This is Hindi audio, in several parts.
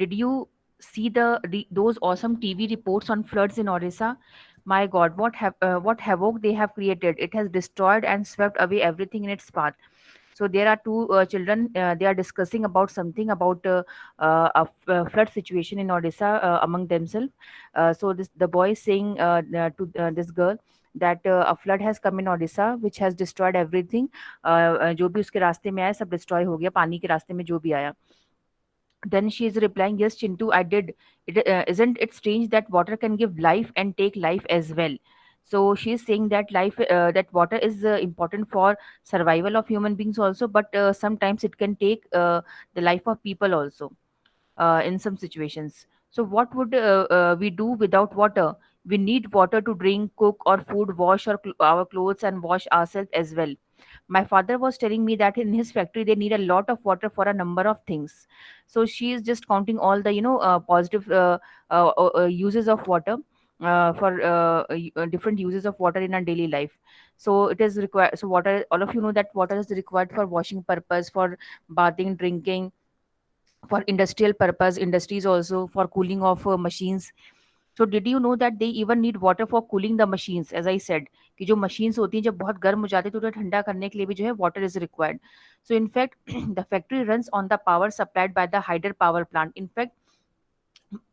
Did you see those awesome TV reports on floods in Orissa? My God, what havoc they have created! It has destroyed and swept away everything in its path. So there are two children. They are discussing about something about flood situation in Odisha among themselves. So the boy is saying to this girl that a flood has come in Odisha which has destroyed everything. जो भी उसके रास्ते में आया सब डिस्ट्रॉय हो गया, पानी के रास्ते में जो भी आया. Then she is replying, "Yes, Chintu, I did. Isn't it strange that water can give life and take life as well?" So she is saying that that water is important for survival of human beings also, but sometimes it can take the life of people also in some situations. So, what would we do without water? We need water to drink, cook, or food, wash our clothes, and wash ourselves as well. My father was telling me that in his factory they need a lot of water for a number of things. So she is just counting all the positive uses of water. For different uses of water in our daily life. So it is required. So water, all of you know that water is required for washing purpose, for bathing, drinking, for industrial purpose, industries also, for cooling of machines. So did you know that they even need water for cooling the machines? As I said, कि जो machines होती हैं जब बहुत गर्म हो जाती है तो उन्हें ठंडा करने के लिए भी जो है water is required. So in fact the factory runs on the power supplied by the hydro power plant. In fact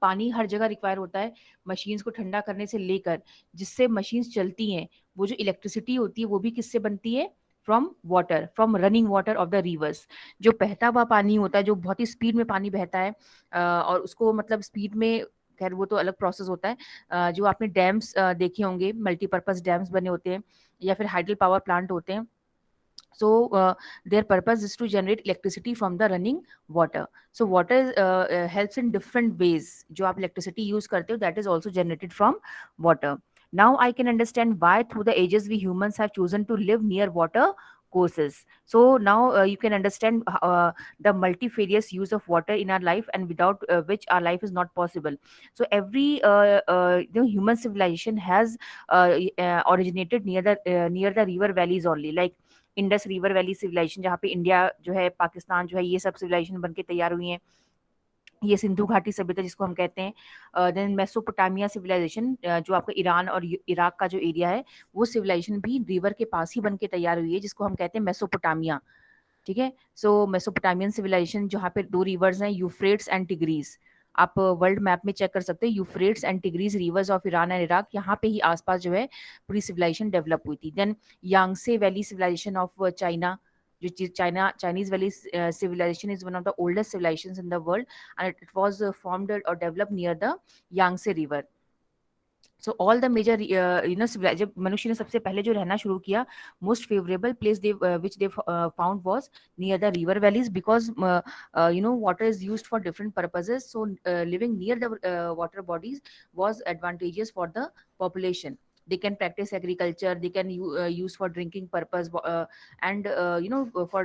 पानी हर जगह रिक्वायर होता है मशीन्स को ठंडा करने से लेकर जिससे मशीन्स चलती हैं. वो जो इलेक्ट्रिसिटी होती है वो भी किससे बनती है? From water, from running water of the reverse. जो बहता हुआ पानी होता है, जो बहुत ही स्पीड में पानी बहता है और उसको मतलब स्पीड में, खैर वो तो अलग प्रोसेस होता है. जो आपने डैम्स देखे होंगे, मल्टीपर्पज डैम्स बने होते हैं या फिर हाइडल पावर प्लांट होते हैं. So their purpose is to generate electricity from the running water. So water helps in different ways. जो आप electricity use करते हो, that is also generated from water. Now I can understand why through the ages we humans have chosen to live near water courses. So now you can understand the multifarious use of water in our life, and without which our life is not possible. So every human civilization has originated near the river valleys only, like Indus river valley civilisation, जहाँ पे इंडिया जो है, पाकिस्तान जो है, ये सब सिविलाइजेशन बन के तैयार हुई हैं. ये सिंधु घाटी सभ्यता जिसको हम कहते हैं. देन मेसोपोटामिया सिविलाइजेशन, जो आपका ईरान और इराक का जो एरिया है, वो सिविलाइजेशन भी रिवर के पास ही बन के तैयार हुई है, जिसको हम कहते हैं मेसोपोटामिया. ठीक है. सो मेसोपोटामियन सिविलाइजेशन जहाँ पे दो रिवर्स हैं, यूफ्रेट्स एंड टिग्रीज. आप वर्ल्ड मैप में चेक कर सकते हैं, Euphrates and tigris reverse of Iran and Iraq, यहाँ पे ही आसपास जो है पूरी सिविलाइजेशन डेवलप हुई थी. Then Yangtze valley civilization of China, जो Chinese valley civilization is one of the oldest civilizations in the world, and it was formed or developed near the Yangtze river. So all the major जब मनुष्य ने सबसे पहले जो रहना शुरू किया, most favourable place they which they found was near the river valleys, because water is used for different purposes. So living near the water bodies was advantageous for the population. They can practice agriculture, they can use for drinking purpose, and for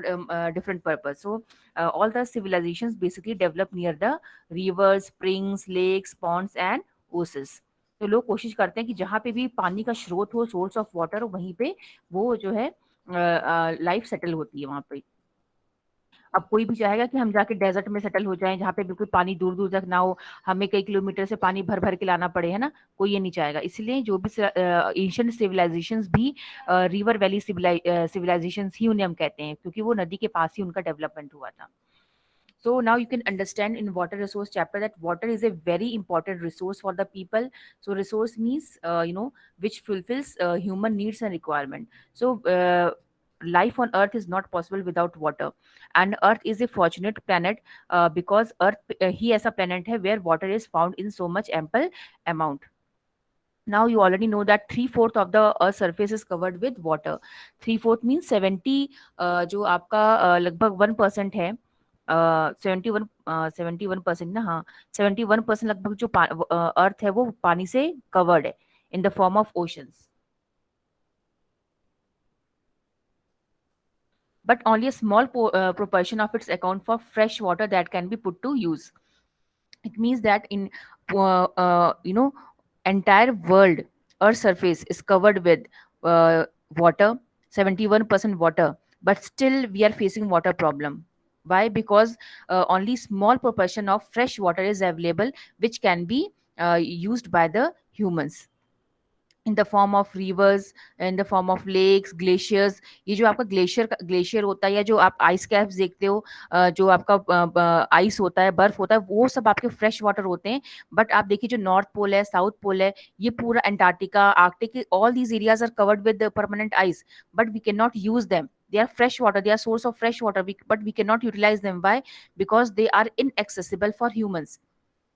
different purpose. So all the civilizations basically developed near the rivers, springs, lakes, ponds and oases. तो लोग कोशिश करते हैं कि जहाँ पे भी पानी का स्रोत हो, सोर्स ऑफ वाटर हो, वहीं पे वो जो है लाइफ सेटल होती है वहाँ पे. अब कोई भी चाहेगा कि हम जाके डेजर्ट में सेटल हो जाएं, जहाँ पे बिल्कुल पानी दूर दूर तक ना हो, हमें कई किलोमीटर से पानी भर भर के लाना पड़े, है ना. कोई ये नहीं चाहेगा. इसलिए जो भी एंशिएंट सिविलाइजेशंस भी रिवर वैली सिविलाइजेशंस ही उन्हें हम कहते हैं, क्योंकि वो नदी के पास ही उनका डेवलपमेंट हुआ था. So now you can understand in water resource chapter that water is a very important resource for the people. So resource means which fulfills human needs and requirement. So life on earth is not possible without water, and earth is a fortunate planet because earth ही ऐसा planet है where water is found in so much ample amount. Now you already know that 3/4 of the earth surface is covered with water. 3/4 means 70, जो आपका लगभग 1% है. 71% ना, हाँ, 71% लगभग जो अर्थ है वो पानी से कवर्ड है in the form of oceans. But only a small proportion of its account for fresh water that can be put to use. It means that in uh, uh, you know entire world, earth surface is covered with water, 71% water, but still we are facing water problem. Why? Because only small proportion of fresh water is available, which can be used by the humans in the form of rivers, in the form of lakes, glaciers. ये जो आपका ग्लेशियर होता है, या जो आप आइस कैप्स देखते हो, जो आपका आइस होता है, बर्फ होता है, वो सब आपके फ्रेश वाटर होते हैं. बट आप देखिए जो नॉर्थ पोल है, साउथ पोल है, ये पूरा Antarctica, Arctic, all these areas are covered with permanent ice, but we can not use them. They are fresh water, they are source of fresh water, but we cannot utilize them. Why? Because they are inaccessible for humans.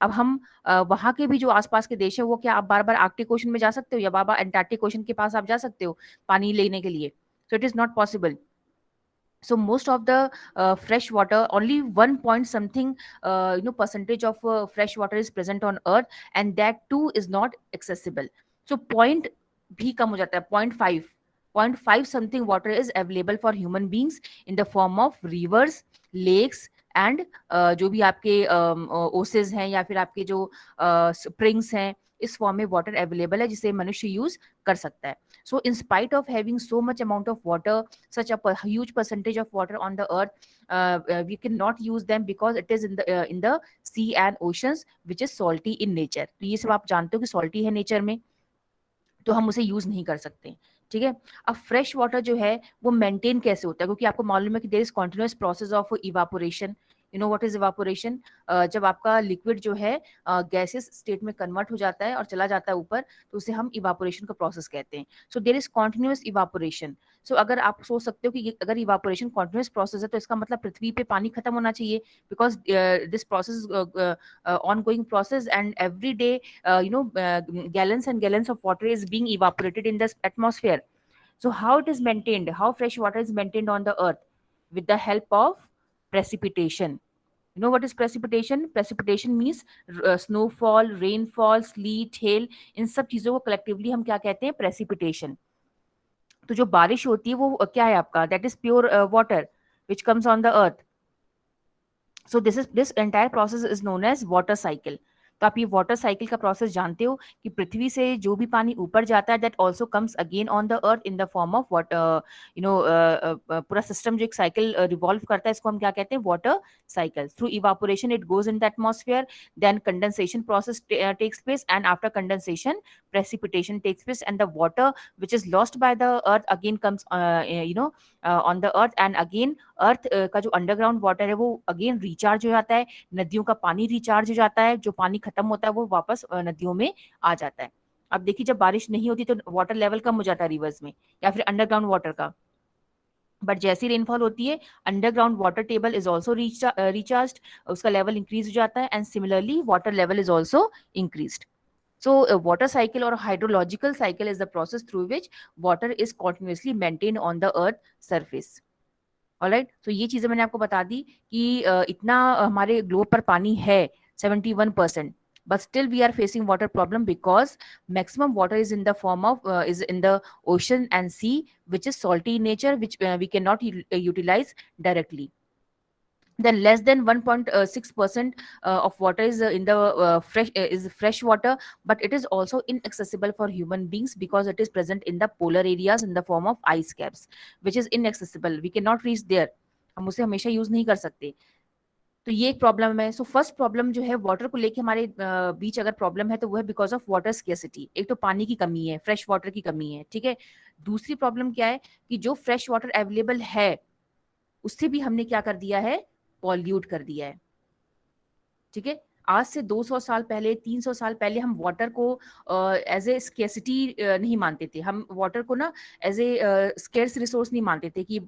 अब हम वहाँ के भी जो आसपास के देश है, वो क्या आप बार बार आर्कटिक ओशन में जा सकते हो, या बार बार अंटार्कटिक ओशन के पास आप जा सकते हो पानी लेने के लिए? So it is not possible. So most of the fresh water, only 1 point something percentage of fresh water is present on earth, and that too is not accessible. So point भी कम हो जाता है, 0.5 something water is available for human beings in the form of rivers, lakes and जो भी आपके ओसेज हैं, या फिर आपके जो स्प्रिंग्स हैं, इस फॉर्म में वाटर अवेलेबल है जिसे मनुष्य यूज कर सकता है. So in spite of having so much amount of water, such a huge percentage of water on the earth, we cannot use them because it is in the sea and oceans, which is salty in nature. तो ये सब आप जानते हो कि salty है नेचर में, तो हम उसे यूज नहीं कर सकते. ठीक है. अब फ्रेश वाटर जो है वो मेंटेन कैसे होता है, क्योंकि आपको मालूम है कि there is continuous process of evaporation. You know what is evaporation? जब आपका लिक्विड जो है गैसेस स्टेट में कन्वर्ट हो जाता है और चला जाता है ऊपर, तो उसे हम इवापोरेशन का प्रोसेस कहते हैं. So there is continuous evaporation. So अगर आप सोच सकते हो कि अगर इवापोरेशन कॉन्टिन्यूस प्रोसेस है, तो इसका मतलब पृथ्वी पे पानी खत्म होना चाहिए, because this process on going process, and every day gallons and gallons of water is being evaporated in the atmosphere. So how it is maintained, how fresh water is maintained on the earth? With the help of precipitation. You know what is precipitation? Precipitation means snowfall, rainfall, sleet, hail. इन सब चीजों को collectively हम क्या कहते हैं? Precipitation. तो जो बारिश होती है वो क्या है आपका? That is pure water which comes on the earth. So this entire process is known as water cycle. तो आप ये वाटर साइकिल का प्रोसेस जानते हो कि पृथ्वी से जो भी पानी ऊपर जाता है, that also comes again on the earth in the form of water. पूरा सिस्टम जो एक साइकिल रिवॉल्व करता है, इसको हम क्या कहते हैं? Water cycle. Through evaporation it goes in the atmosphere, then condensation process takes place, and after condensation precipitation takes place, and the water which is lost by the earth again comes on the earth, and again अर्थ का जो अंडरग्राउंड वाटर है वो अगेन रिचार्ज हो जाता है, नदियों का पानी रिचार्ज हो जाता है, जो पानी खत्म होता है वो वापस नदियों में आ जाता है. अब देखिए जब बारिश नहीं होती तो वाटर लेवल कम हो जाता है रिवर्स में, या फिर अंडरग्राउंड वाटर का. बट जैसी रेनफॉल होती है, underground water table is also recharge, उसका लेवल इंक्रीज हो जाता है, and similarly water level is also increased. So a water cycle or a hydrological cycle is the process through which water is continuously maintained on the earth surface. Alright. तो ये चीजें मैंने आपको बता दी कि इतना हमारे ग्लोब पर पानी है 71%, but still we are facing water problem because maximum water is in the form of is in the ocean and sea, which is salty in nature, which we cannot utilize directly. Then less than 1.6% of water is in the fresh water, but it is also inaccessible for human beings because it is present in the polar areas in the form of ice caps, which is inaccessible. We cannot reach there. हम उसे हमेशा यूज नहीं कर सकते. तो ये एक प्रॉब्लम है. सो फर्स्ट प्रॉब्लम जो है वाटर को लेके हमारे बीच अगर प्रॉब्लम है, तो वो है बिकॉज ऑफ वाटर स्केसिटी. एक तो पानी की कमी है, फ्रेश वाटर की कमी है. ठीक है. दूसरी प्रॉब्लम क्या है कि जो फ्रेश वाटर अवेलेबल है उससे भी हमने क्या कर दिया है? पॉल्यूट कर दिया है. ठीक है. आज से 200 साल पहले, 300 साल पहले हम वाटर को एज ए स्केसिटी नहीं मानते थे. हम वाटर को ना एज ए स्केर्स रिसोर्स नहीं मानते थे कि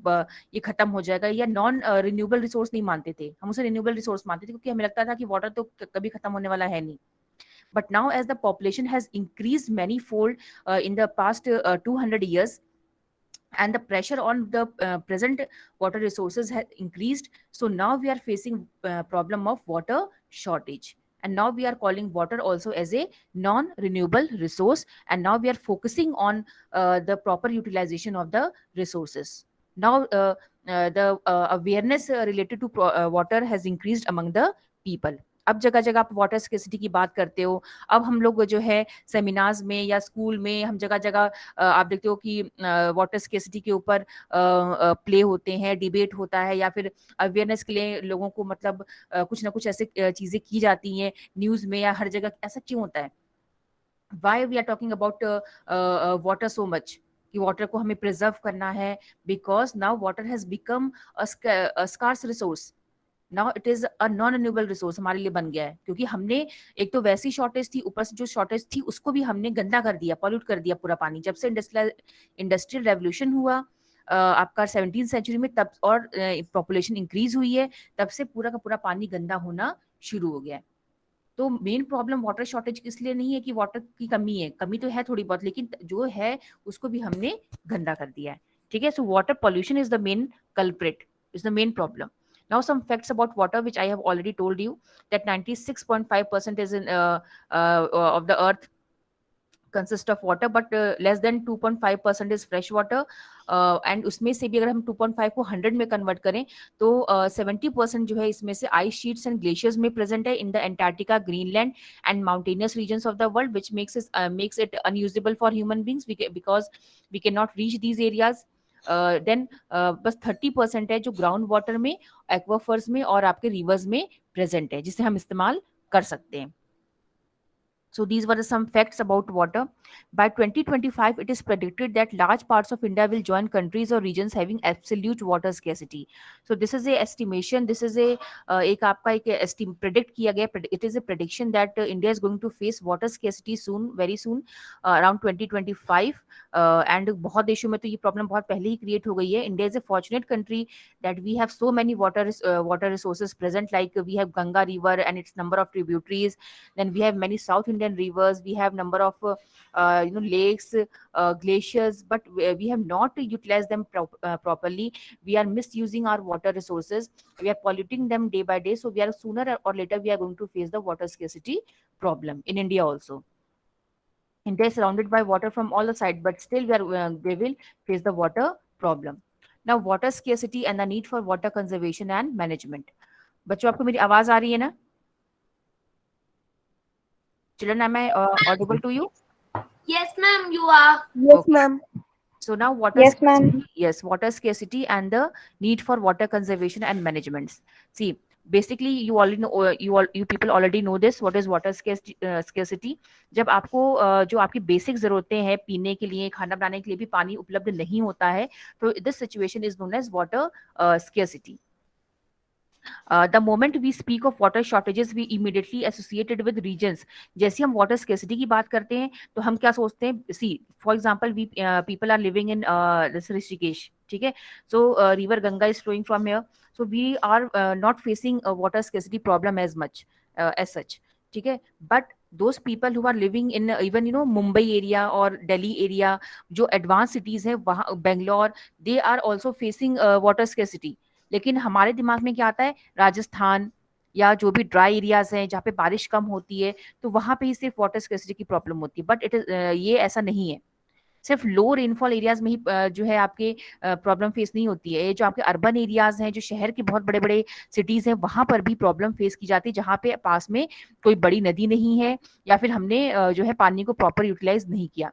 ये खत्म हो जाएगा, या नॉन रिन्यूएबल रिसोर्स नहीं मानते थे. हम उसे रिन्यूएबल रिसोर्स मानते थे क्योंकि हमें लगता था कि वाटर तो कभी खत्म होने वाला है नहीं. But now as the population has increased manifold in the past 200 years, and the pressure on the present water resources has increased, so now we are facing problem of water shortage, and now we are calling water also as a non renewable resource, and now we are focusing on the proper utilization of the resources. Now the awareness related to water has increased among the people. अब जगह जगह आप वाटर स्केसिटी की बात करते हो। अब हम लोग जो है सेमिनार्स में या स्कूल में हम जगह जगह आप देखते हो कि वाटर स्केसिटी के ऊपर प्ले होते हैं, डिबेट होता है, या फिर अवेयरनेस के लिए लोगों को मतलब कुछ ना कुछ ऐसे चीजें की जाती हैं न्यूज में या हर जगह। ऐसा क्यों होता है? Why we are talking about water so much कि वाटर को हमें प्रिजर्व करना है? Because now water has become a scarce resource. Now it is a non renewable resource हमारे लिए बन गया है, क्योंकि हमने एक तो वैसी शॉर्टेज थी, ऊपर से जो शॉर्टेज थी उसको भी हमने गंदा कर दिया, पॉल्यूट कर दिया पूरा पानी। जब से इंडस्ट्रियल रेवोल्यूशन हुआ आपका 17वीं सेंचुरी में, तब और पॉपुलेशन इंक्रीज हुई है, तब से पूरा का पूरा पानी गंदा होना शुरू हो गया है। तो मेन प्रॉब्लम वाटर शॉर्टेज इसलिए नहीं है कि वाटर की कमी है, कमी तो है थोड़ी बहुत, लेकिन जो है उसको भी हमने गंदा कर दिया है। ठीक है, so water pollution is the main culprit, is the main problem. Now some facts about water which I have already told you, that 96.5% is in of the earth consist of water, but less than 2.5% is fresh water. And उसमें से भी अगर हम 2.5 को 100 में कन्वर्ट करें तो 70% जो है इसमें से आइस शीट्स एंड ग्लेशियर्स में प्रेजेंट है in the Antarctica, Greenland and mountainous regions of the world, which makes it unusable for human beings because we cannot reach these areas. Then बस 30% है जो ग्राउंड वाटर में, एक्वाफर्स में और आपके रिवर्स में प्रेजेंट है, जिसे हम इस्तेमाल कर सकते हैं. So these were some facts about water. By 2025, it is predicted that large parts of India will join countries or regions having absolute water scarcity. So this is a estimation. This is a एक आपका एक predict किया गया. It is a prediction that India is going to face water scarcity soon, very soon, around 2025. And बहुत देशों में तो ये प्रॉब्लम बहुत पहले ही क्रिएट हो गई है. India is a fortunate country that we have so many water resources present, like we have Ganga river and its number of tributaries. Then we have many South Indian rivers. We have number of lakes, glaciers, but we have not utilized them properly. We are misusing our water resources. We are polluting them day by day. So we are sooner or later we are going to face the water scarcity problem in India also. India is surrounded by water from all the sides, but still they will face the water problem. Now, water scarcity and the need for water conservation and management. बच्चों आपको मेरी आवाज आ रही है ना? Children, am I audible to you? Yes, ma'am, you are. Yes, Okay. ma'am. So now water Yes, scarcity, ma'am. yes, water scarcity and the need for water conservation and management. See, basically you already know, you people already know this. What is water scarcity? जब आपको जो आपकी बेसिक जरूरतें हैं, पीने के लिए, खाना बनाने के लिए भी पानी उपलब्ध नहीं होता है, तो this situation is known as water scarcity. The moment we speak of water shortages, we immediately associated with regions. जैसे हम water scarcity की बात करते हैं तो हम क्या सोचते हैं? See, for example, we people are living in this Rishikesh. ठीक है, so river Ganga is flowing from here, so we are not facing a water scarcity problem as much as such. ठीक है, but those people who are living in even Mumbai area or Delhi area, जो advanced cities हैं वहाँ, Bangalore, they are also facing water scarcity. लेकिन हमारे दिमाग में क्या आता है? राजस्थान या जो भी ड्राई एरियाज हैं जहाँ पे बारिश कम होती है, तो वहां पे ही सिर्फ वाटर स्केसिटी की प्रॉब्लम होती है. बट इट इज ये ऐसा नहीं है. सिर्फ लो रेनफॉल एरियाज में ही जो है आपके प्रॉब्लम फेस नहीं होती है. ये जो आपके अर्बन एरियाज हैं, जो शहर के बहुत बड़े बड़े सिटीज हैं, वहां पर भी प्रॉब्लम फेस की जाती है, जहाँ पे पास में कोई बड़ी नदी नहीं है या फिर हमने जो है पानी को प्रॉपर यूटिलाइज नहीं किया.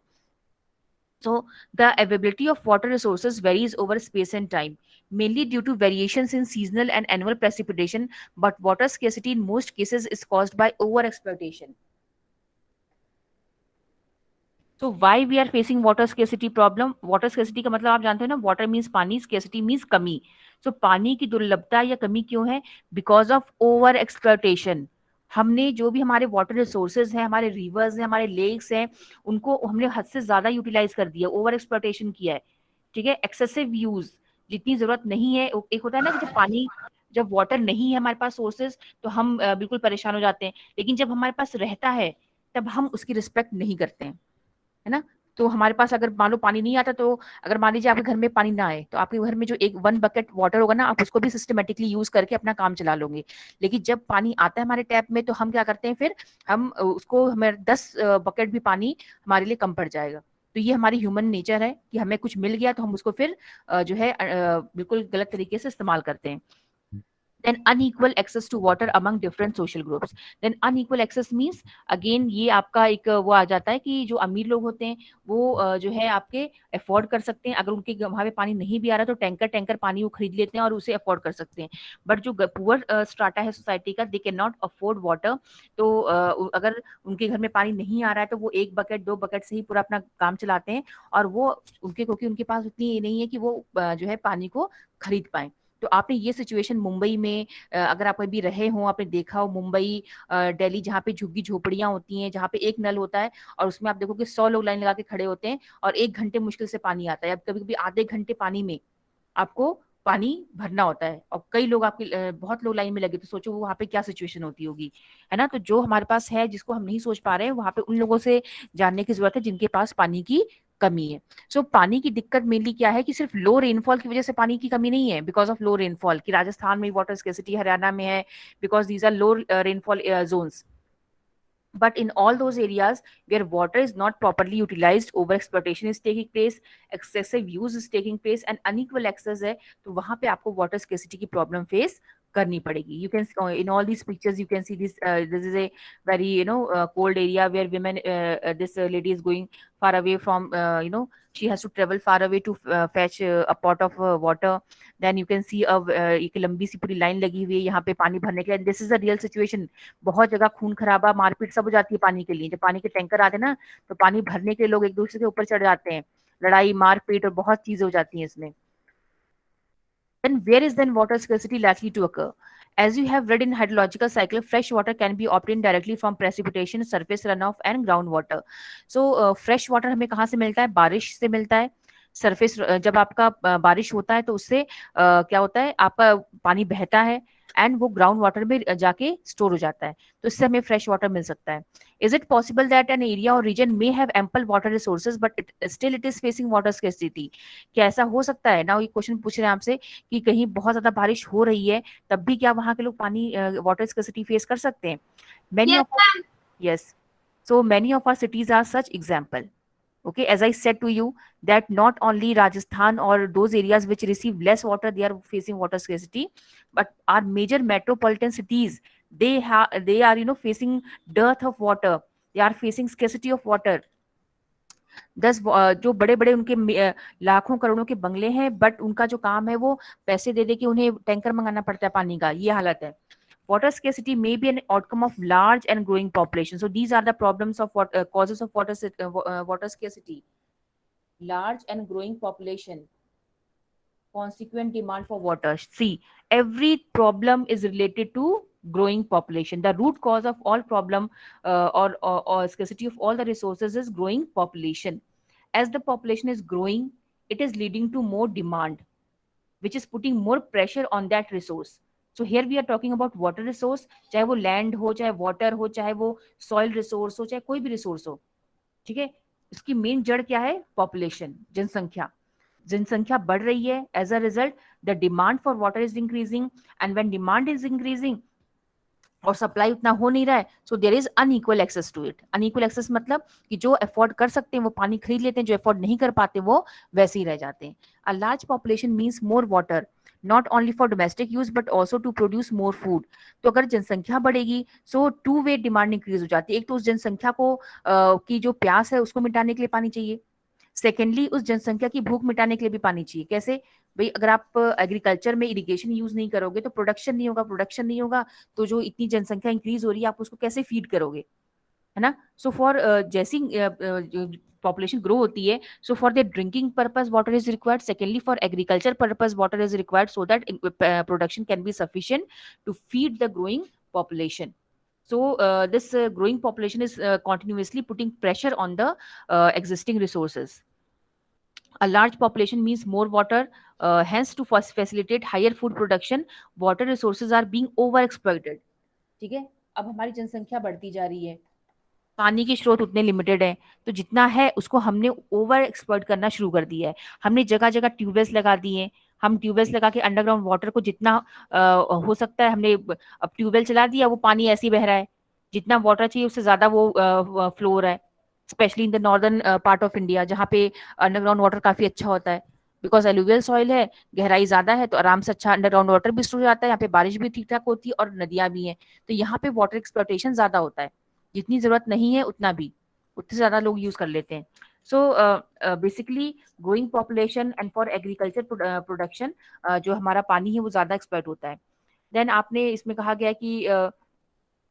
So the availability of water resources varies over space and time, mainly due to variations in seasonal and annual precipitation, but water scarcity in most cases is caused by overexploitation. So why we are facing water scarcity problem? Water scarcity का मतलब आप जानते हो ना, water means पानी, scarcity means कमी. So पानी की दुर्लभता या कमी क्यों है? Because of over exploitation. हमने जो भी हमारे वाटर रिसोर्सेज हैं, हमारे रिवर्स हैं, हमारे लेक्स हैं, उनको हमने हद से ज्यादा यूटिलाइज कर दिया, ओवर एक्सप्लॉयटेशन किया है. ठीक है, एक्सेसिव यूज, जितनी जरूरत नहीं है. एक होता है ना कि जब पानी, जब वाटर नहीं है हमारे पास सोर्सेज, तो हम बिल्कुल परेशान हो जाते हैं, लेकिन जब हमारे पास रहता है तब हम उसकी रिस्पेक्ट नहीं करते हैं, है ना? तो हमारे पास अगर मान लो पानी नहीं आता, तो अगर मान लीजिए आपके घर में पानी ना आए, तो आपके घर में जो एक 1 बकेट वाटर होगा ना, आप उसको भी सिस्टमेटिकली यूज करके अपना काम चला लोगे. लेकिन जब पानी आता है हमारे टैप में, तो हम क्या करते हैं? फिर हम उसको, हमें 10 बकेट भी पानी हमारे लिए कम पड़ जाएगा. तो ये हमारी ह्यूमन नेचर है कि हमें कुछ मिल गया तो हम उसको फिर जो है बिल्कुल गलत तरीके से इस्तेमाल करते हैं. then unequal access to water among different social groups. Then unequal access means again ये आपका एक वो आ जाता है कि जो अमीर लोग होते हैं वो जो है आपके अफोर्ड कर सकते हैं, अगर उनके वहां पे पानी नहीं भी आ रहा तो टैंकर टैंकर पानी वो खरीद लेते हैं और उसे अफोर्ड कर सकते हैं। बट जो पुअर स्ट्राटा है सोसाइटी का, they can not afford water, तो अगर उनके घर में पानी नहीं आ रहा है तो वो एक बकेट दो बकेट से ही पूरा अपना काम चलाते हैं, और वो उनके क्योंकि उनके पास उतनी ये नहीं है कि वो जो है पानी को खरीद पाए। तो आपने ये सिचुएशन मुंबई में अगर आप कभी रहे हो, आपने देखा हो मुंबई, दिल्ली, जहाँ पे झुग्गी झोपड़ियां होती हैं, जहाँ पे एक नल होता है और उसमें आप देखो कि 100 लोग लाइन लगा के खड़े होते हैं और 1 घंटे मुश्किल से पानी आता है। अब कभी कभी आधे घंटे पानी में आपको पानी भरना होता है और कई लोग आपके बहुत लोग लाइन में लगे, तो सोचो वो वहां पे क्या सिचुएशन होती होगी, है ना। तो जो हमारे पास है जिसको हम नहीं सोच पा रहे हैं, वहां पे उन लोगों से जानने की जरूरत है जिनके पास पानी की कमी है। सो पानी की दिक्कत मेनली क्या है कि सिर्फ लो रेनफॉल की वजह से पानी की कमी नहीं है, बिकॉज ऑफ लो रेनफॉल, कि राजस्थान में वाटर स्केसिटी, हरियाणा में है, because these are low rainfall zones. But in all those areas where water is not properly utilized, overexploitation is taking place, excessive use is taking place, and unequal access है, तो वहां पे आपको water scarcity की problem face करनी पड़ेगी। You can in all these pictures you can see this, this is a very cold area where women, this lady is going far away from, she has to travel far away to fetch a pot of water. Then you can see एक लंबी सी पूरी लाइन लगी हुई है यहाँ पे पानी भरने के लिए। This is a real situation. बहुत जगह खून खराबा, मारपीट सब हो जाती है पानी के लिए। जब पानी के टैंकर आते हैं ना, तो पानी भरने के लिए लोग एक दूसरे के ऊपर चढ़ जाते हैं, लड़ाई मारपीट और बहुत चीजें हो जाती हैं इसमें। Then where is then water scarcity likely to occur? As you have read in hydrological cycle, fresh water can be obtained directly from precipitation, surface runoff and groundwater. So fresh water हमें कहाँ से मिलता है? बारिश से मिलता है। सरफेस जब आपका बारिश होता है तो उससे क्या होता है, आपका पानी बहता है एंड वो ग्राउंड वाटर में जाके स्टोर हो जाता है, तो इससे हमें फ्रेश वाटर मिल सकता है। Is it possible that an area और region may have ample water resources but still it is facing water scarcity? क्या ऐसा हो सकता है ना? ये क्वेश्चन पूछ रहे हैं आपसे कि कहीं बहुत ज्यादा बारिश हो रही है तब भी क्या वहां के लोग पानी वाटर स्केर्सिटी फेस कर सकते हैं? Many Yes, of ma'am. Yes, so many of our cities are such example. Okay, as I said to you that not only Rajasthan or those areas which receive less water, they are facing water scarcity, but our major metropolitan cities, they are facing dearth of water, they are facing scarcity of water। जो बड़े बड़े उनके लाखों करोड़ों के बंगले हैं, बट उनका जो काम है वो पैसे दे दे के उन्हें टैंकर मंगाना पड़ता है पानी का, ये हालत है। Water scarcity may be an outcome of large and growing population. So these are the problems of what causes of water scarcity. Large and growing population, consequent demand for water. See, every problem is related to growing population. The root cause of all problem or scarcity of all the resources is growing population. As the population is growing, it is leading to more demand, which is putting more pressure on that resource. So here we are talking about water resource, चाहे वो land हो, चाहे water हो, चाहे वो soil resource हो, चाहे कोई भी resource हो, ठीक है। इसकी मेन जड़ क्या है? पॉपुलेशन, जनसंख्या। जनसंख्या बढ़ रही है, as a result the demand for water is increasing, and when demand is increasing और सप्लाई उतना हो नहीं रहा है, so there is unequal access to it. Unequal access मतलब कि जो अफोर्ड कर सकते हैं वो पानी खरीद लेते हैं, जो अफोर्ड नहीं कर पाते वो वैसे ही रह जाते हैं। A large population means more water, not only for domestic use but also to produce more food. तो अगर जनसंख्या बढ़ेगी so to way demand increase हो जाती है। एक तो उस जनसंख्या को की जो प्यास है उसको मिटाने के लिए पानी चाहिए, सेकेंडली उस जनसंख्या की भूख मिटाने के लिए भी पानी चाहिए। कैसे भाई? अगर आप एग्रीकल्चर में इरिगेशन यूज नहीं करोगे तो प्रोडक्शन नहीं होगा, प्रोडक्शन नहीं होगा तो जो इतनी जनसंख्या इंक्रीज हो रही है आप उसको कैसे फीड करोगे, है ना। सो फॉर जैसी पॉपुलेशन ग्रो होती है, so for the drinking purpose water is required, secondly for agriculture purpose water is required so that production can be sufficient to feed the growing population. So this growing population is continuously putting pressure on the existing resources. A large population means more water, hence to facilitate higher food production, water resources are being overexploited. ठीक है, अब हमारी जनसंख्या बढ़ती जा रही है, पानी के स्रोत उतने लिमिटेड हैं, तो जितना है उसको हमने ओवर एक्सप्लॉइट करना शुरू कर दिया है। हमने जगह जगह ट्यूबवेल्स लगा दिए हैं, हम ट्यूबवेल्स लगा के अंडरग्राउंड वाटर को जितना हो सकता है हमने, अब ट्यूबवेल चला दिया, वो पानी ऐसे ही बह रहा है, जितना वाटर चाहिए उससे ज्यादा वो फ्लो हो रहा है, specially in the northern part of India जहाँ पे अंडरग्राउंड वाटर काफी अच्छा होता है। बिकॉज एलुवियल सॉइल है, गहराई ज्यादा है, तो आराम से अच्छा अंडरग्राउंड वाटर भी स्टोर हो जाता है, यहाँ पे बारिश भी ठीक ठाक होती है और नदियां भी हैं, तो यहाँ पे वाटर एक्सप्लॉटेशन ज्यादा होता है, जितनी जरूरत नहीं है उतना भी, उतने ज्यादा लोग यूज कर लेते हैं। So basically growing population and for agriculture production जो हमारा पानी है वो ज्यादा एक्सप्लॉइट होता है। देन आपने इसमें कहा गया कि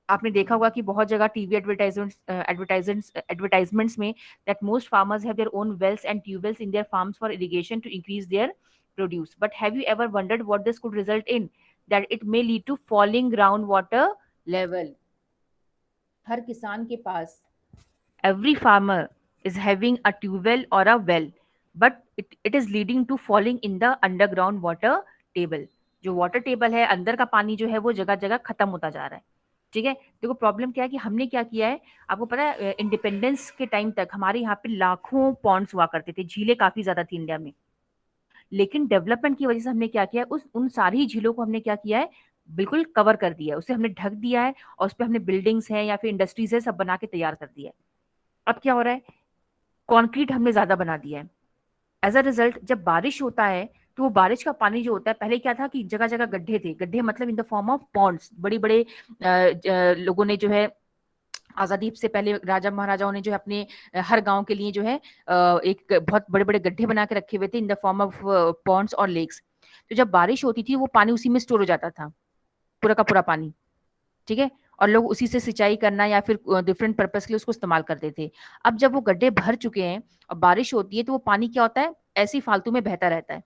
आपने देखा होगा कि बहुत जगह टीवी एडवर्टाइजमेंट्स में that most farmers have their own wells and tubewells in their farms for irrigation to increase their produce. But have you ever wondered what this could result in? That it may lead to falling groundwater level. हर किसान के पास, every farmer is having a tube well or a well, but it is leading to falling in the underground water table. जो वाटर टेबल है, अंदर का पानी जो है वो जगह जगह खत्म होता जा रहा है। ठीक है, देखो प्रॉब्लम क्या है कि हमने क्या किया है, आपको पता है इंडिपेंडेंस के टाइम तक हमारे यहाँ पे लाखों पॉन्ड्स हुआ करते थे, झीलें काफी ज्यादा थी इंडिया में। लेकिन डेवलपमेंट की वजह से हमने क्या किया है, उस उन सारी झीलों को हमने क्या किया है, बिल्कुल कवर कर दिया है, उसे हमने ढक दिया है और उस पर हमने बिल्डिंग्स हैं या फिर इंडस्ट्रीज है सब बना के तैयार कर दिया है। अब क्या हो रहा है, कंक्रीट हमने ज्यादा बना दिया है। एज अ रिजल्ट जब बारिश होता है तो वो बारिश का पानी जो होता है, पहले क्या था कि जगह जगह गड्ढे थे, गड्ढे मतलब in the form of ponds, बड़े बड़े लोगों ने जो है आजादी से पहले राजा महाराजाओं ने जो है अपने हर गांव के लिए जो है एक बहुत बड़े बड़े गड्ढे बना के रखे हुए थे in the form of ponds और लेक्स। तो जब बारिश होती थी वो पानी उसी में स्टोर हो जाता था, पूरा का पूरा पानी। ठीक है, और लोग उसी से सिंचाई करना या फिर डिफरेंट पर्पस के लिए उसको इस्तेमाल करते थे। अब जब वो गड्ढे भर चुके हैं और बारिश होती है तो वो पानी क्या होता है, ऐसे ही फालतू में बहता रहता है,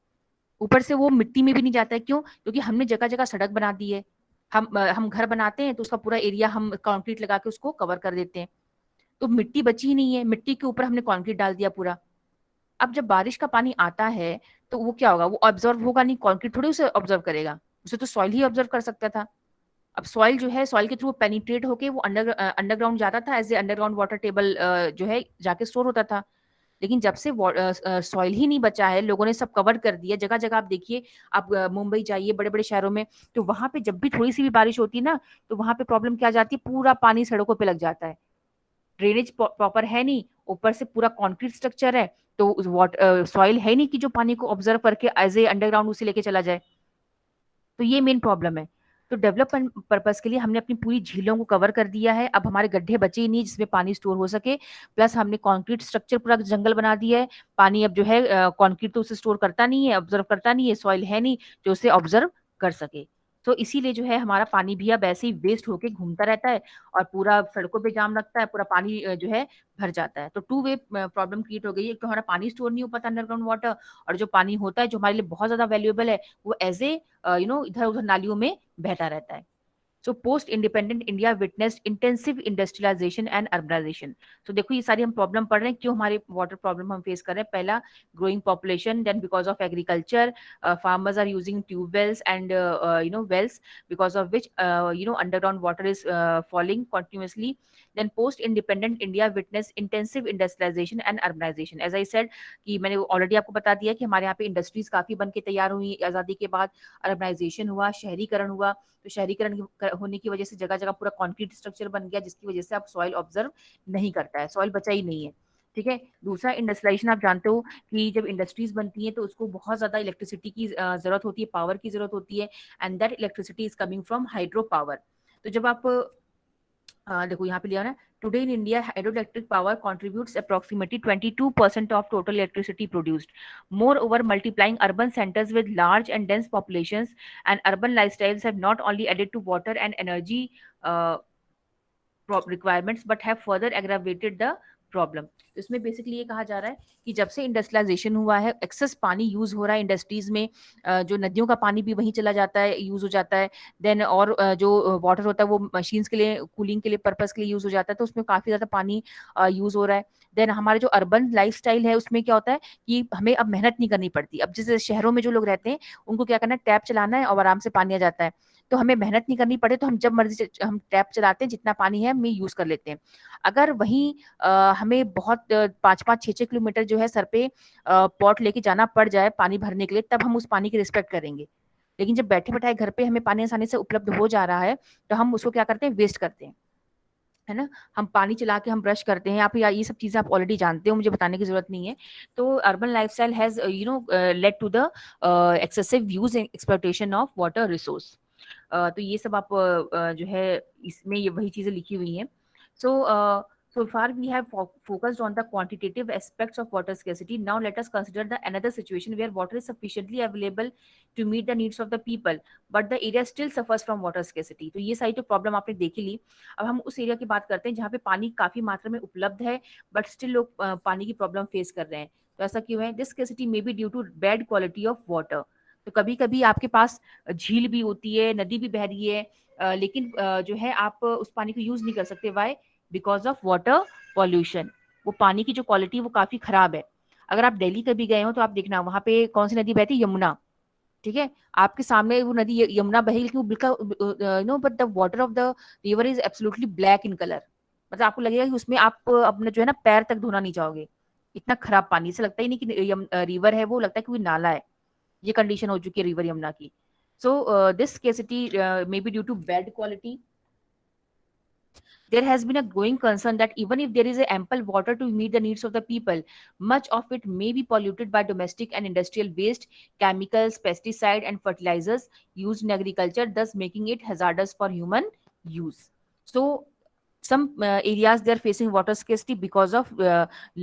ऊपर से वो मिट्टी में भी नहीं जाता है। क्यों? क्योंकि हमने जगह जगह सड़क बना दी है, हम घर बनाते हैं तो उसका पूरा एरिया हम कंक्रीट लगा के उसको कवर कर देते हैं, तो मिट्टी बची ही नहीं है, मिट्टी के ऊपर हमने कंक्रीट डाल दिया पूरा। अब जब बारिश का पानी आता है तो वो क्या होगा, वो ऑब्जर्व होगा नहीं, कंक्रीट थोड़ी उसे ऑब्जर्व करेगा, उसे तो सॉइल ही ऑब्जर्व कर सकता था। अब सॉइल जो है, सॉइल के थ्रू पेनिट्रेट होके वो अंडरग्राउंड जाता था, as a underground water table जो है जाके स्टोर होता था। लेकिन जब से सॉइल ही नहीं बचा है, लोगों ने सब कवर कर दिया, जगह जगह आप देखिए, आप मुंबई जाइए, बड़े बड़े शहरों में, तो वहां पे जब भी थोड़ी सी भी बारिश होती है ना, तो वहां पे प्रॉब्लम क्या आ जाती है, पूरा पानी सड़कों पे लग जाता है। ड्रेनेज प्रॉपर है नहीं, ऊपर से पूरा कंक्रीट स्ट्रक्चर है, तो वाटर सॉइल है नहीं कि जो पानी को ऑब्जर्व करके एज ए अंडरग्राउंड उसे लेके चला जाए। तो ये मेन प्रॉब्लम है। तो डेवलपमेंट पर्पस के लिए हमने अपनी पूरी झीलों को कवर कर दिया है, अब हमारे गड्ढे बचे ही नहीं जिसमें पानी स्टोर हो सके। प्लस हमने कंक्रीट स्ट्रक्चर पूरा जंगल बना दिया है, पानी अब जो है कंक्रीट तो उसे स्टोर करता नहीं है, ऑब्जर्व करता नहीं है, सॉइल है नहीं जो उसे ऑब्जर्व कर सके। तो इसीलिए जो है हमारा पानी भी अब ऐसे ही वेस्ट होके घूमता रहता है और पूरा सड़कों पे जाम लगता है, पूरा पानी जो है भर जाता है। तो टू वे प्रॉब्लम क्रिएट हो गई है, तो हमारा पानी स्टोर नहीं हो पाता अंडरग्राउंड वाटर, और जो पानी होता है जो हमारे लिए बहुत ज्यादा वैल्यूएबल है, वो एज ए इधर उधर नालियों में बहता रहता है। So post independent India witnessed intensive industrialisation and urbanisation. तो देखो ये सारी हम प्रॉब्लम पढ़ रहे हैं, क्यों हमारे वाटर प्रॉब्लम हम फेस कर रहे हैं। पहला, growing population, then because of agriculture, farmers are using tube wells and wells, because of which underground water is falling continuously. Then post independent India witnessed intensive industrialization and urbanization. As I said कि मैंने ऑलरेडी आपको बता दिया कि हमारे यहाँ पे इंडस्ट्रीज काफी बन के तैयार हुई आजादी के बाद, अर्बनाइजेशन हुआ, शहरीकरण हुआ। तो शहरीकरण होने की वजह से जगह जगह पूरा कंक्रीट स्ट्रक्चर बन गया, जिसकी वजह से अब सॉइल ऑब्जर्व नहीं करता है, सॉइल बचा ही नहीं है। ठीक है, दूसरा इंडस्ट्रियलाइजेशन, आप जानते हो कि जब इंडस्ट्रीज बनती हैं तो उसको बहुत ज्यादा इलेक्ट्रिसिटी की जरूरत होती है, पावर की जरूरत होती है, and that electricity is coming from hydro power. तो जब आप देखो यहाँ पे लिया ना, today in India hydroelectric power contributes approximately 22% of total electricity produced. Moreover, multiplying urban centers with large and dense populations and urban lifestyles have not only added to water and energy uh, requirements but have further aggravated the problem. इसमें बेसिकली ये कहा जा रहा है कि जब से इंडस्ट्रियलाइजेशन हुआ है, एक्सेस पानी यूज हो रहा है इंडस्ट्रीज में, जो नदियों का पानी भी वहीं चला जाता है, यूज हो जाता है। देन और जो वाटर होता है वो मशीन्स के लिए, कूलिंग के लिए, पर्पस के लिए यूज हो जाता है, तो उसमें काफी ज्यादा पानी यूज हो रहा है। देन हमारे जो अर्बन लाइफस्टाइल है उसमें क्या होता है कि हमें अब मेहनत नहीं करनी पड़ती। अब जैसे शहरों में जो लोग रहते हैं उनको क्या करना है, टैप चलाना है और आराम से पानी आ जाता है, तो हमें मेहनत नहीं करनी पड़े, तो हम जब मर्जी हम टैप चलाते हैं, जितना पानी है हम यूज कर लेते हैं। अगर वहीं हमें बहुत 5-5, 6-6 किलोमीटर जो है सर पे पॉट लेके जाना पड़ जाए पानी भरने के लिए, तब हम उस पानी की रिस्पेक्ट करेंगे। लेकिन जब बैठे बैठाए घर पे हमें पानी आसानी से उपलब्ध हो जा रहा है, तो हम उसको क्या करते हैं, वेस्ट करते हैं। है ना। हम पानी चला के हम ब्रश करते हैं, आप ये सब चीजें आप ऑलरेडी जानते हो, मुझे बताने की जरूरत नहीं है। तो urban lifestyle has led to the excessive use and exploitation of water resource. तो ये सब आप जो है इसमें ये वही चीजें लिखी हुई हैं। सो so far we have focused on the quantitative aspects of water scarcity. Now let us consider the another situation where water is sufficiently available to meet the needs of the people, but the area still suffers from water scarcity. तो ये सारी तो प्रॉब्लम आपने देखी ली। अब हम उस एरिया की बात करते हैं जहाँ पे पानी काफी मात्रा में उपलब्ध है, बट स्टिल लोग पानी की प्रॉब्लम फेस कर रहे हैं। तो ऐसा क्यों है? This scarcity may be due to bad quality of water. तो कभी कभी आपके पास झील भी होती है, नदी भी बह रही है, लेकिन जो है आप उस पानी को यूज नहीं कर सकते। Why? Because of water pollution. वो पानी की जो क्वालिटी वो काफी खराब है। अगर आप दिल्ली कभी गए हो तो आप देखना वहां पे कौन सी नदी बहती है, यमुना। ठीक है, आपके सामने वो नदी यमुना बहेगी, लेकिन वो बिल्कुल but the water of the river is absolutely black in colour. मतलब आपको लगेगा कि उसमें आप अपने जो है ना पैर तक धोना नहीं चाहोगे, इतना खराब पानी। से लगता ही नहीं कि रिवर है, वो लगता है कि वो नाला है। ये कंडीशन हो चुकी है रिवर यमुना की। So this scarcity may be due to bad quality. There has been a growing concern that even if there is a ample water to meet the needs of the people, much of it may be polluted by domestic and industrial waste, chemicals, pesticide, and fertilizers used in agriculture, thus making it hazardous for human use. So, some areas they are facing water scarcity because of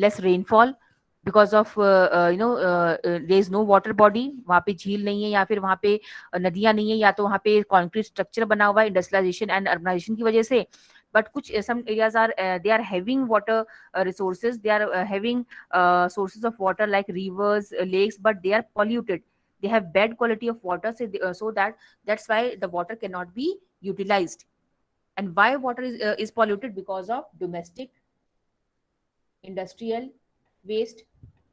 less rainfall, because of there is no water body, वहाँ पे झील नहीं है, या फिर वहाँ पे नदियां नहीं है, या तो वहाँ पे कॉन्क्रीट स्ट्रक्चर बना हुआ है इंडस्ट्रियलाइजेशन एंड अर्बनाइजेशन की वजह से। but kuch some areas are they are having water resources, they are having sources of water like rivers, lakes, but they are polluted. They have bad quality of water, so, so that's why the water cannot be utilized. And why water is polluted? Because of domestic, industrial waste,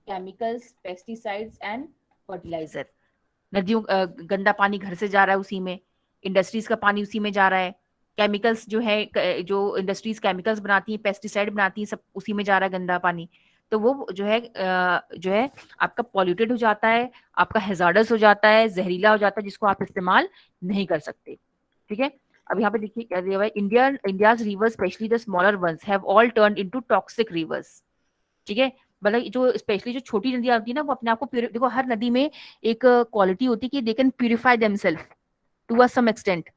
chemicals, pesticides and fertilizer. नदियों गंदा पानी घर से जा रहा है उसी में, इंडस्ट्रीज का पानी उसी में जा रहा है, केमिकल्स जो है जो इंडस्ट्रीज केमिकल्स बनाती हैं, पेस्टिसाइड बनाती हैं, सब उसी में जा रहा है गंदा पानी। तो वो जो है आपका पॉल्यूटेड हो जाता है, आपका हेजार्डस हो जाता है, जहरीला हो जाता है, जिसको आप इस्तेमाल नहीं कर सकते। ठीक है, अब यहाँ पे देखिए क्या दिया हुआ है, India's reverse specially the smaller once have all turned into toxic reverse. ठीक है, मतलब जो स्पेशली जो छोटी नदियां होती है ना, वो अपने आप को देखो हर नदी में एक क्वालिटी होती है कि they can purify themselves to a some extent.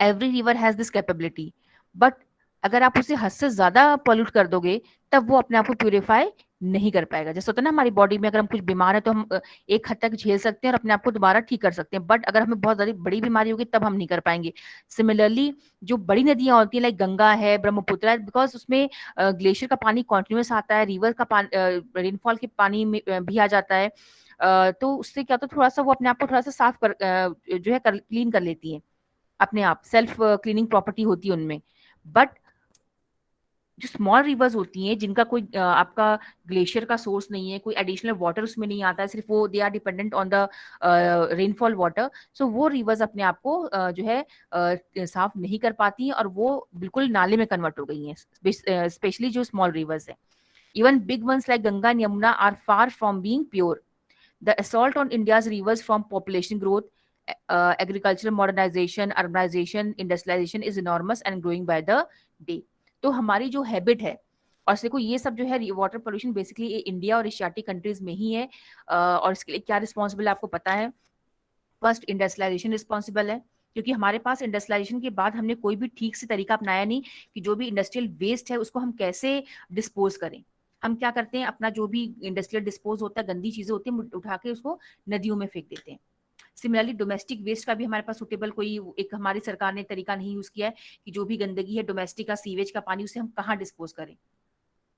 Every river has this capability, but अगर आप उसे हद से ज्यादा पॉल्यूट कर दोगे तब वो अपने आप को प्यूरिफाई नहीं कर पाएगा। जैसे होता है ना हमारी बॉडी में अगर हम कुछ बीमार है तो हम एक हद तक झेल सकते हैं और अपने आप को दोबारा ठीक कर सकते हैं, बट अगर हमें बहुत ज्यादा बड़ी बीमारी होगी तब हम नहीं कर पाएंगे। सिमिलरली जो बड़ी नदियां होती हैं लाइक गंगा है, ब्रह्मपुत्र है, बिकॉज उसमें ग्लेशियर का पानी कॉन्टिन्यूस आता है, रिवर का पानी रेनफॉल के पानी में भी आ जाता है, तो उससे क्या होता है थोड़ा सा वो अपने आप को थोड़ा सा साफ कर जो है क्लीन कर लेती है, अपने आप सेल्फ क्लीनिंग प्रॉपर्टी होती है उनमें। बट जो स्मॉल रिवर्स होती हैं जिनका कोई आपका ग्लेशियर का सोर्स नहीं है, कोई एडिशनल वाटर उसमें नहीं आता है, सिर्फ वो they are dependent on the rainfall water, so वो रिवर्स अपने आप को जो है साफ नहीं कर पाती हैं और वो बिल्कुल नाले में कन्वर्ट हो गई हैं, स्पेशली जो स्मॉल रिवर्स है। Even big ones like Ganga and Yamuna are far from being pure. The assault on India's rivers from population growth, agricultural modernization, urbanization, industrialization is enormous and growing by the day. तो हमारी जो हैबिट है, और देखो ये सब जो है वाटर पोल्यूशन बेसिकली इंडिया और एशियाटिक कंट्रीज में ही है, और इसके लिए क्या रिस्पॉन्सिबल है आपको पता है? फर्स्ट इंडस्ट्रियलाइजेशन रिस्पॉन्सिबल है, क्योंकि हमारे पास इंडस्ट्रियलाइजेशन के बाद हमने कोई भी ठीक से तरीका अपनाया नहीं कि जो भी इंडस्ट्रियल वेस्ट है उसको हम कैसे डिस्पोज करें। हम क्या करते हैं, अपना जो भी इंडस्ट्रियल डिस्पोज होता है, गंदी चीजें होती है, उठा के उसको नदियों में फेंक देते हैं। सिमिलरली डोमेस्टिक वेस्ट का भी हमारे पास सुटेबल कोई एक हमारी सरकार ने तरीका नहीं यूज किया है कि जो भी गंदगी है डोमेस्टिक का सीवेज का पानी उसे हम कहाँ डिस्पोज करें,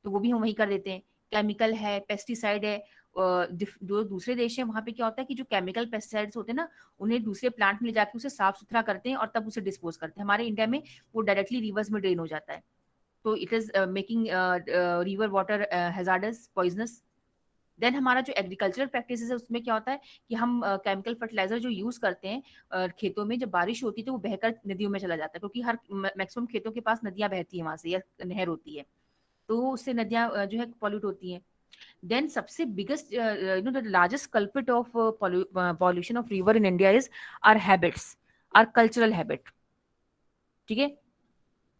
तो वो भी हम वही कर देते हैं। केमिकल है, पेस्टिसाइड है, जो दूसरे देश है वहां पे क्या होता है कि जो केमिकल पेस्टिसाइड्स होते हैं ना, उन्हें दूसरे प्लांट में ले जाके उसे साफ सुथरा करते हैं और तब उसे डिस्पोज करते हैं। हमारे इंडिया में वो डायरेक्टली रिवर्स में ड्रेन हो जाता है, तो it is making river water hazardous, poisonous. Then हमारा जो एग्रीकल्चरल प्रैक्टिस है उसमें क्या होता है कि हम केमिकल फर्टिलाइजर जो यूज करते हैं खेतों में, जब बारिश होती है तो वो बहकर नदियों में चला जाता है, क्योंकि हर मैक्सिमम खेतों के पास नदियां बहती है वहां से या नहर होती है, तो उससे नदियां जो है पॉल्यूट होती हैं। देन सबसे biggest the largest culprit of pollution of river in India is our habits, our cultural habit. ठीक है,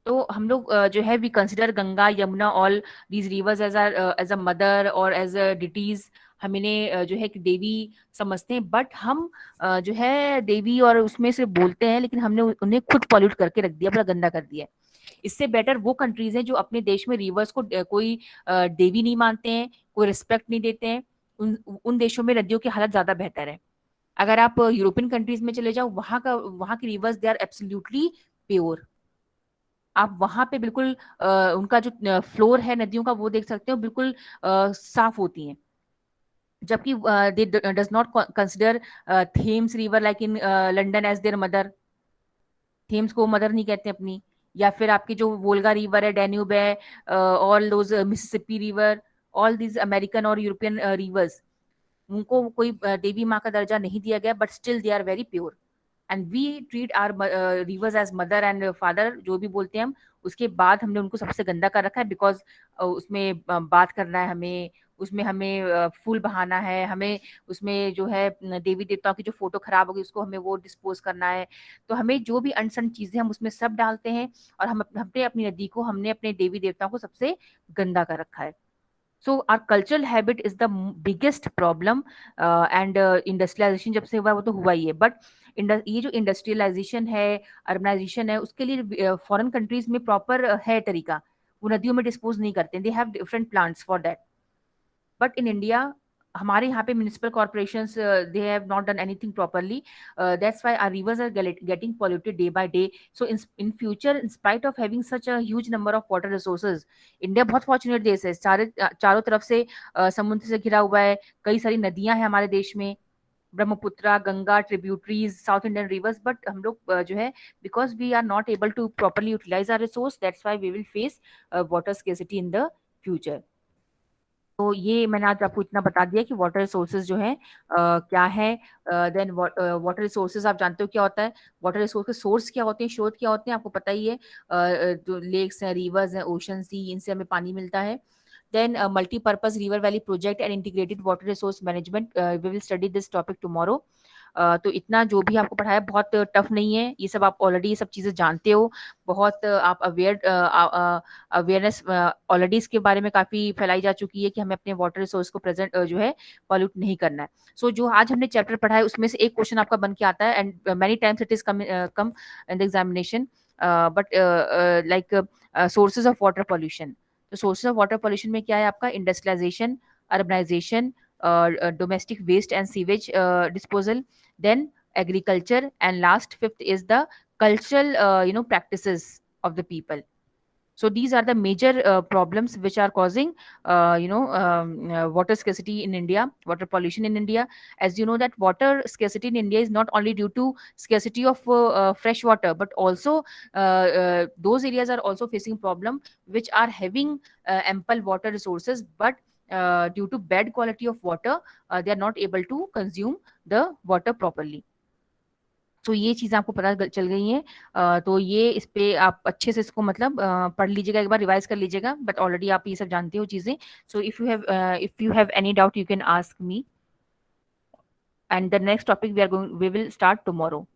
तो हम लोग जो है we consider Ganga, Yamuna, all these rivers as a mother और एज अ डिटीज। हम इन्हें जो है कि देवी समझते हैं, बट हम जो है देवी और उसमें से बोलते हैं, लेकिन हमने उन्हें खुद पॉल्यूट करके रख दिया, बड़ा गंदा कर दिया है। इससे बेटर वो कंट्रीज हैं जो अपने देश में रिवर्स को कोई देवी नहीं मानते हैं, कोई रिस्पेक्ट नहीं देते हैं। उन उन देशों में नदियों की हालत ज्यादा बेहतर है। अगर आप यूरोपियन कंट्रीज में चले जाओ, वहां की rivers they are absolutely pure. आप वहां पे बिल्कुल उनका जो फ्लोर है नदियों का वो देख सकते हो, बिल्कुल साफ होती हैं। जबकि they does not consider Thames river like in London as their mother. Thames को मदर नहीं कहते अपनी। या फिर आपकी जो वोल्गा रिवर है, डेन्यूब है, all those Mississippi river, all these American और यूरोपियन रिवर्स, उनको कोई देवी माँ का दर्जा नहीं दिया गया, but still they are very pure. And we treat our rivers as mother and father, जो भी बोलते हैं हम। उसके बाद हमने उनको सबसे गंदा कर रखा है, बिकॉज उसमें बात करना है हमें, उसमें हमें फूल बहाना है, हमें उसमें जो है देवी देवताओं की जो फोटो खराब होगी उसको हमें वो डिस्पोज करना है। तो हमें जो भी अनसन चीजें हम उसमें सब डालते हैं, और हमने अपनी नदी को, हमने अपने देवी देवताओं को सबसे गंदा कर रखा है। So our cultural habit is the biggest problem. And industrialization जब से हुआ वो तो हुआ ही है, बट ये जो इंडस्ट्रियलाइजेशन है, अर्बनाइजेशन है, उसके लिए फॉरेन कंट्रीज में प्रॉपर है तरीका। वो नदियों में डिस्पोज नहीं करते, they have different plants for that. But in India, हमारे यहाँ पे municipal corporations they have not done anything properly. That's why our rivers are getting polluted day by day. So in future, in spite of having such a huge number of water resources, India बहुत फॉर्चुनेट देश है। चारों तरफ से समुद्र से घिरा हुआ है, कई सारी नदियां हैं हमारे देश में, Brahmaputra, Ganga, tributaries, south Indian rivers. But हम लोग जो है, because we are not able to properly utilise our resource, that's why we will face water scarcity in the future. तो ये मैंने आज आपको इतना बता दिया कि वाटर रिसोर्सेज जो है क्या है। देन वाटर रिसोर्सेज आप जानते हो क्या होता है। वाटर रिसोर्स के सोर्स क्या होते हैं, स्रोत क्या होते हैं, आपको पता ही है। जो लेक्स हैं, रिवर्स हैं, ओशन, सी, इनसे हमें पानी मिलता है। Then multipurpose river valley project and integrated water resource management, we will study this topic tomorrow. तो इतना जो भी आपको पढ़ाया बहुत टफ नहीं है, ये सब आप ऑलरेडी ये सब चीजें जानते हो। बहुत आप अवेयरनेस ऑलरेडी इसके बारे में काफी फैलाई जा चुकी है कि हमें अपने वाटर रिसोर्स को प्रेजेंट जो है पॉल्यूट नहीं करना है। सो जो आज हमने चैप्टर पढ़ा है उसमें से एक क्वेश्चन आपका बन के आता है, and many times it is come in the examination, but like sources of water pollution. तो सोर्सेज ऑफ वाटर पॉल्यूशन में क्या है आपका, industrialisation, urbanisation, domestic waste and sewage disposal, then agriculture, and last fifth is the cultural practices of the people. So these are the major problems which are causing water scarcity in India, water pollution in India. As you know that water scarcity in India is not only due to scarcity of fresh water, but also those areas are also facing problem which are having ample water resources, but due to bad quality of water, they are not able to consume the water properly. तो ये चीजें आपको पता चल गई हैं। तो ये इस पे आप अच्छे से इसको मतलब पढ़ लीजिएगा, एक बार रिवाइज कर लीजिएगा, बट ऑलरेडी आप ये सब जानते हो चीजें। So if you have any doubt, you can ask me, and the next topic we will start tomorrow.